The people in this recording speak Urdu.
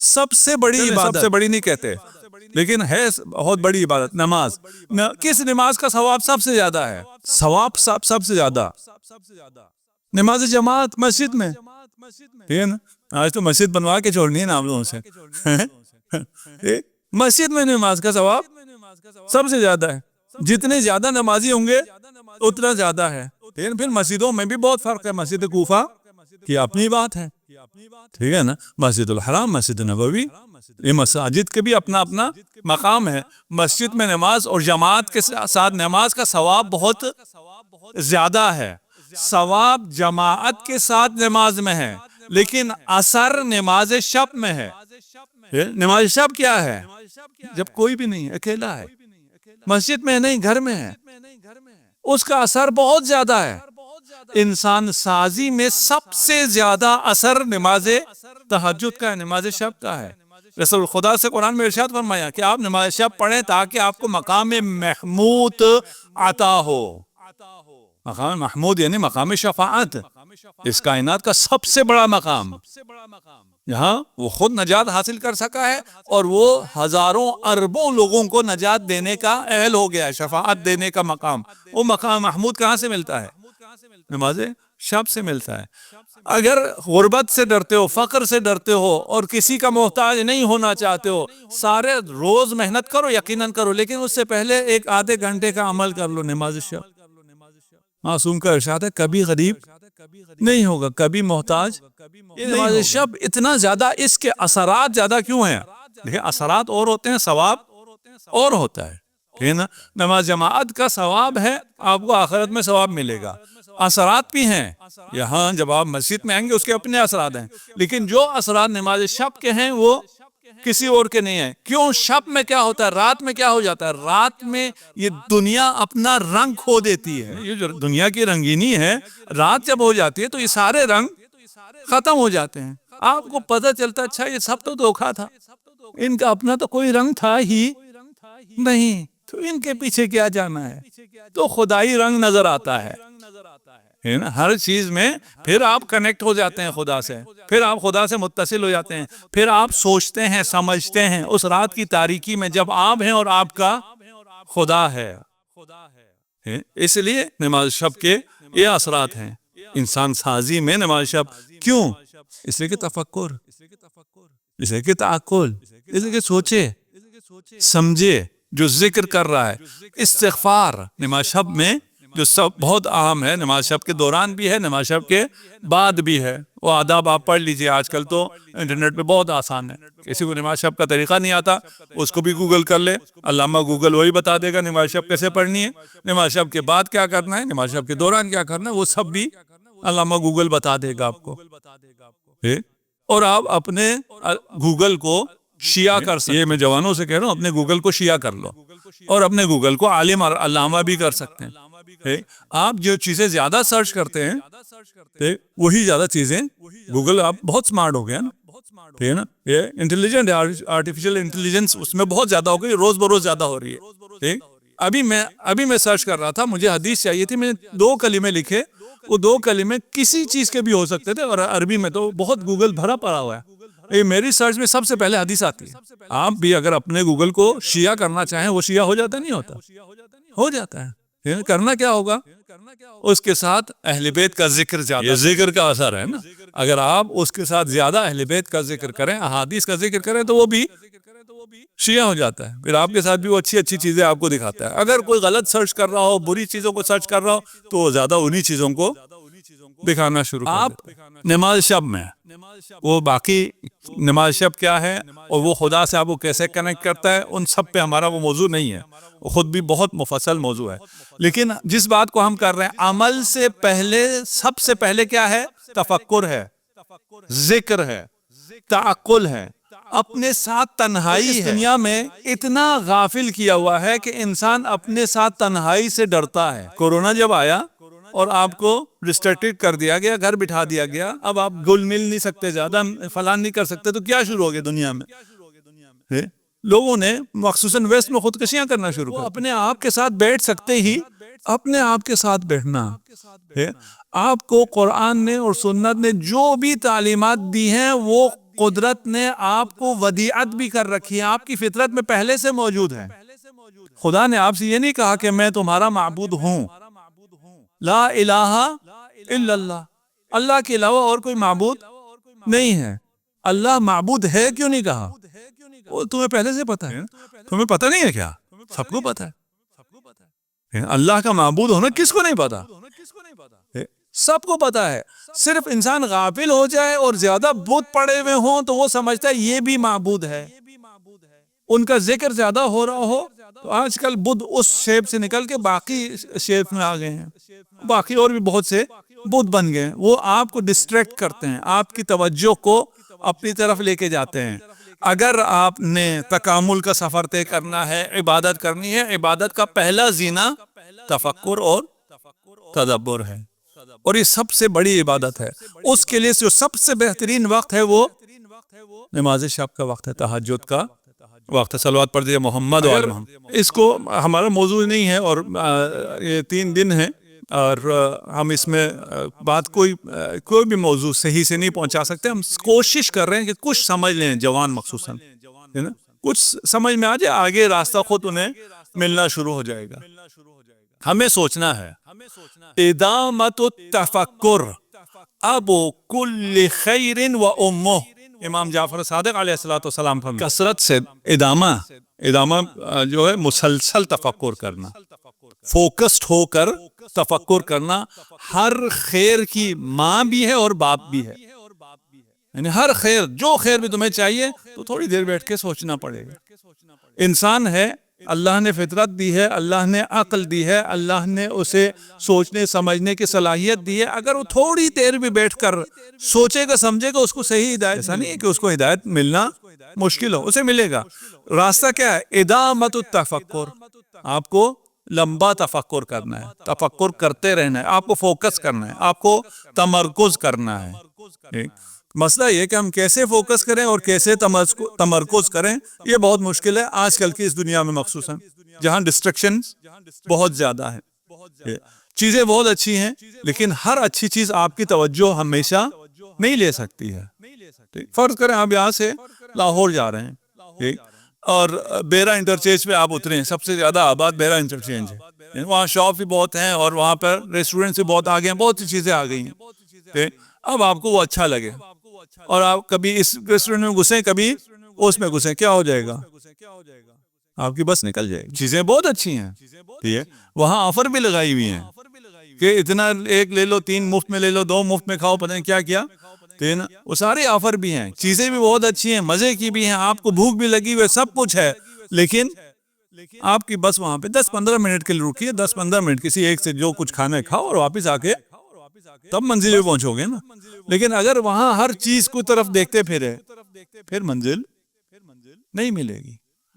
سب سے بڑی عبادت، سب سے بڑی نہیں کہتے لیکن ہے بہت بڑی عبادت نماز. کس نماز کا ثواب سب سے زیادہ ہے؟ ثواب سب سے زیادہ نماز جماعت مسجد میں. ٹھیک ہے نا؟ آج تو مسجد بنوا کے چھوڑنی ہے نا آپ لوگوں سے. مسجد میں نماز کا ثواب سب سے زیادہ ہے. جتنے زیادہ نمازی ہوں گے اتنا زیادہ ہے. پھر مسجدوں میں بھی بہت فرق ہے. مسجد کوفہ کی اپنی بات ہے، ٹھیک ہے نا، مسجد الحرام، مسجد نبوی، یہ مساجد کے بھی اپنا اپنا مقام ہے. مسجد میں نماز اور جماعت کے ساتھ نماز کا ثواب بہت زیادہ ہے. ثواب جماعت کے ساتھ نماز میں ہے لیکن اثر نماز شب میں ہے. نماز شب کیا ہے؟ جب کوئی بھی نہیں، اکیلا ہے، مسجد میں نہیں، گھر میں ہے، اس کا اثر بہت زیادہ ہے. انسان سازی میں سب سے زیادہ اثر نماز تہجد کا ہے، نماز شب کا ہے. رسول خدا سے قرآن میں ارشاد فرمایا کہ آپ نماز شب پڑھیں تاکہ آپ کو مقام محمود عطا ہو. مقام محمود یعنی مقام شفاعت، اس کائنات کا سب سے بڑا مقام. یہاں وہ خود نجات حاصل کر سکا ہے اور وہ ہزاروں اربوں لوگوں کو نجات دینے کا اہل ہو گیا ہے، شفاعت دینے کا مقام. وہ مقام محمود کہاں سے ملتا ہے؟ نماز شب سے ملتا ہے. اگر غربت سے ڈرتے ہو، فقر سے ڈرتے ہو اور کسی کا محتاج نہیں ہونا چاہتے ہو، سارے روز محنت کرو، یقیناً کرو، لیکن اس سے پہلے ایک آدھے گھنٹے کا عمل کر لو نماز شب. معصوم کا ارشاد ہے کبھی غریب نہیں ہوگا، کبھی محتاج. یہ نماز شب اتنا زیادہ، اس کے اثرات زیادہ کیوں ہیں؟ دیکھیں اثرات اور ہوتے ہیں، ثواب اور ہوتا ہے. ٹھیک ہے نا؟ نماز جماعت کا ثواب ہے، آپ کو آخرت میں ثواب ملے گا. اثرات بھی ہیں، یہاں جب آپ مسجد میں آئیں گے اس کے اپنے اثرات ہیں، لیکن جو اثرات نماز شب کے ہیں وہ کسی اور کے نہیں ہیں. کیوں؟ شب میں کیا ہوتا ہے، رات میں کیا ہو جاتا ہے؟ رات میں یہ دنیا اپنا رنگ کھو دیتی ہے. یہ جو دنیا کی رنگینی ہے، رات جب ہو جاتی ہے تو یہ سارے رنگ ختم ہو جاتے ہیں. آپ کو پتہ چلتا اچھا یہ سب تو دھوکا تھا، ان کا اپنا تو کوئی رنگ تھا ہی نہیں، تو ان کے پیچھے کیا جانا ہے. تو خدائی رنگ نظر آتا ہے نا ہر چیز میں. پھر آپ کنیکٹ ہو جاتے ہیں خدا سے، پھر آپ خدا سے متصل ہو جاتے ہیں، پھر آپ سوچتے ہیں، سمجھتے ہیں اس رات کی تاریکی میں جب آپ ہیں اور آپ کا خدا ہے. اس لیے نماز شب کے یہ اثرات ہیں انسان سازی میں. نماز شب کیوں؟ اس لیے کہ تفکر، اس لیے کہ تعقل، اس لیے کہ سوچے سمجھے. جو ذکر کر رہا ہے، استغفار نماز شب میں جو سب بہت اہم ہے، نماز شب کے دوران بھی ہے، نماز شب کے بعد بھی ہے. وہ آداب آپ پڑھ لیجئے، آج کل تو انٹرنیٹ پہ بہت آسان ہے. کسی کو نماز شب کا طریقہ نہیں آتا اس کو بھی گوگل کر لے، علامہ گوگل وہی بتا دے گا نماز شب کیسے پڑھنی ہے، نماز شب کے بعد کیا کرنا ہے، نماز شب کے دوران کیا کرنا ہے، وہ سب بھی علامہ گوگل بتا دے گا آپ کو. اور آپ اپنے گوگل کو شیعہ کر سکتے ہیں. یہ میں جوانوں سے کہہ رہا ہوں، اپنے گوگل کو شیعہ کر لو اور اپنے گوگل کو عالم اور علامہ بھی کر سکتے ہیں. آپ جو چیزیں زیادہ سرچ کرتے ہیں وہی زیادہ چیزیں گوگل. آپ بہت سمارٹ ہو گیا نا، ٹھیک ہے نا، یہ انٹیلیجنٹ ہے، آرٹیفیشل انٹیلیجنس اس میں بہت زیادہ ہو گئی، روز بروز زیادہ ہو رہی ہے. ٹھیک، ابھی میں سرچ کر رہا تھا، مجھے حدیث چاہیے تھی، میں نے 2 کلمے لکھے، وہ 2 کلمے کسی چیز کے بھی ہو سکتے تھے، اور عربی میں تو بہت گوگل بھرا پڑا ہوا ہے. یہ میری سرچ میں سب سے پہلے حدیث آتی ہے. آپ بھی اگر اپنے گوگل کو شیعہ کرنا چاہیں، وہ شیعہ ہو جاتا نہیں ہوتا؟ ہو جاتا ہے. کرنا کیا ہوگا؟ اس کے ساتھ اہل بیت کا ذکر زیادہ، یہ ذکر کا اثر ہے نا. اگر آپ اس کے ساتھ زیادہ اہل بیت کا ذکر کریں، احادیث کا ذکر کریں، تو وہ بھی شیعہ ہو جاتا ہے. پھر آپ کے ساتھ بھی وہ اچھی چیزیں آپ کو دکھاتا ہے. اگر کوئی غلط سرچ کر رہا ہو، بری چیزوں کو سرچ کر رہا ہو، تو وہ زیادہ انہی چیزوں کو دکھانا شروع کر دیتا ہے. نماز شب میں وہ باقی نماز شب کیا ہے اور وہ خدا سے آپ کو کیسے کنیکٹ کرتا ہے، ان سب پہ ہمارا وہ موضوع نہیں ہے، وہ خود بھی بہت مفصل موضوع ہے. لیکن جس بات کو ہم کر رہے ہیں، عمل سے پہلے، سب سے پہلے کیا ہے؟ تفکر ہے، ذکر ہے، تعقل ہے، اپنے ساتھ تنہائی ہے. دنیا میں اتنا غافل کیا ہوا ہے کہ انسان اپنے ساتھ تنہائی سے ڈرتا ہے. کورونا جب آیا اور آپ کو ریسٹرکٹڈ کر دیا گیا، گھر بٹھا دیا گیا، اب آپ گل مل نہیں سکتے، زیادہ فلان نہیں کر سکتے، تو کیا شروع ہو گیا دنیا میں؟ لوگوں نے مخصوصاً ویسٹ میں خودکشیاں کرنا شروع کر. اپنے آپ کے ساتھ بیٹھ سکتے ہی اپنے آپ کے ساتھ بیٹھنا. آپ کو قرآن نے اور سنت نے جو بھی تعلیمات دی ہیں وہ قدرت نے آپ کو ودیعت بھی کر رکھی ہے، آپ کی فطرت میں پہلے سے موجود ہے. خدا نے آپ سے یہ نہیں کہا کہ میں تمہارا معبود ہوں. لا الہ الا اللہ، اللہ کے علاوہ اور کوئی معبود نہیں ہے. اللہ معبود ہے کیوں نہیں کہا؟ وہ تمہیں پہلے سے پتا ہے. تمہیں پتہ نہیں ہے کیا؟ سب کو پتا ہے. اللہ کا معبود ہونا کس کو نہیں پتا؟ سب کو پتا ہے. صرف انسان غافل ہو جائے اور زیادہ بت پڑے ہوئے ہوں تو وہ سمجھتا ہے یہ بھی معبود ہے. ان کا ذکر زیادہ ہو رہا ہو تو آج کل بدھ اس شیپ سے نکل کے باقی شیپ میں آ گئے ہیں، باقی اور بھی بہت سے بدھ بن گئے ہیں. وہ آپ کو ڈسٹریکٹ کرتے ہیں، آپ کی توجہ کو اپنی طرف لے کے جاتے ہیں. اگر آپ نے تکامل کا سفر طے کرنا ہے، عبادت کرنی ہے، عبادت کا پہلا زینہ تفکر اور تدبر ہے، اور یہ سب سے بڑی عبادت ہے. اس کے لیے جو سب سے بہترین وقت ہے وہ نماز شب کا وقت ہے، تہجد کا وقت ہے. صلوات پڑھ دیجیے محمد و آل محمد. اس کو ہمارا موضوع نہیں ہے اور یہ 3 دن ہے اور ہم اس میں بات کوئی بھی موضوع صحیح سے نہیں پہنچا سکتے. ہم کوشش کر رہے ہیں کہ کچھ سمجھ لیں، جوان مخصوصاً کچھ سمجھ میں آ جائے، آگے راستہ خود انہیں ملنا شروع ہو جائے گا. ہمیں سوچنا ہے. ادامت التفکر ابو کل خیر و امہ. امام جعفر صادق علیہ السلام فرماتے ہیں کثرت سے ادامہ جو ہے مسلسل تفکر کرنا، فوکسڈ ہو کر تفکر کرنا. ہر خیر کی ماں بھی ہے اور باپ بھی ہے. یعنی ہر خیر، جو خیر بھی تمہیں چاہیے تو تھوڑی دیر بیٹھ کے سوچنا پڑے گا. انسان ہے، اللہ نے فطرت دی ہے، اللہ نے عقل دی ہے، اللہ نے اسے سوچنے سمجھنے کی صلاحیت دی ہے. اگر وہ تھوڑی دیر بھی بیٹھ کر سوچے گا سمجھے گا، اس کو صحیح ہدایت، ایسا نہیں ہے کہ اس کو ہدایت ملنا مشکل ہو، اسے ملے گا. راستہ کیا ہے؟ ادامت التفکر. آپ کو لمبا تفکر کرنا ہے، تفکر کرتے رہنا ہے، آپ کو فوکس کرنا ہے، آپ کو تمرکز کرنا ہے. مسئلہ یہ کہ ہم کیسے فوکس کریں اور کیسے تمرکز کریں، یہ بہت مشکل ہے آج کل کی اس دنیا میں، مخصوصاً جہاں ڈسٹریکشن بہت زیادہ ہے. چیزیں بہت اچھی ہیں لیکن ہر اچھی چیز آپ کی توجہ ہمیشہ نہیں لے سکتی ہے. فرض کریں آپ یہاں سے لاہور جا رہے ہیں اور بیرا انٹرچینج پہ آپ اترے ہیں. سب سے زیادہ آباد بیرا انٹرچینج ہے، وہاں شاپ بھی بہت ہیں اور وہاں پر ریسٹورنٹ بھی بہت آ گئے ہیں، بہت سی چیزیں آ گئی ہیں. اب آپ کو وہ اچھا لگے اور آپ کبھی اس ریسٹورنٹ میں گھسیں، کبھی اس میں گھسیں، کیا ہو جائے گا؟ آپ کی بس نکل جائے گی. چیزیں بہت اچھی ہیں، ٹھیک ہے، وہاں آفر بھی لگائی ہوئی ہیں کہ اتنا ایک لے لو، 3 مفت میں لے لو، 2 مفت میں کھاؤ، پتہ نہیں کیا کیا. وہ سارے آفر بھی ہیں، چیزیں بھی بہت اچھی ہیں، مزے کی بھی ہیں، آپ کو بھوک بھی لگی ہوئی ہے، سب کچھ ہے. لیکن آپ کی بس وہاں پہ 10-15 منٹ کے لیے رکیے، 10-15 منٹ کسی ایک سے جو کچھ کھانا ہے کھاؤ اور واپس آ کے تب منزل پہ پہنچو گے نا. لیکن اگر وہاں ہر چیز کو طرف دیکھتے پھرے، پھر منزل نہیں ملے گی.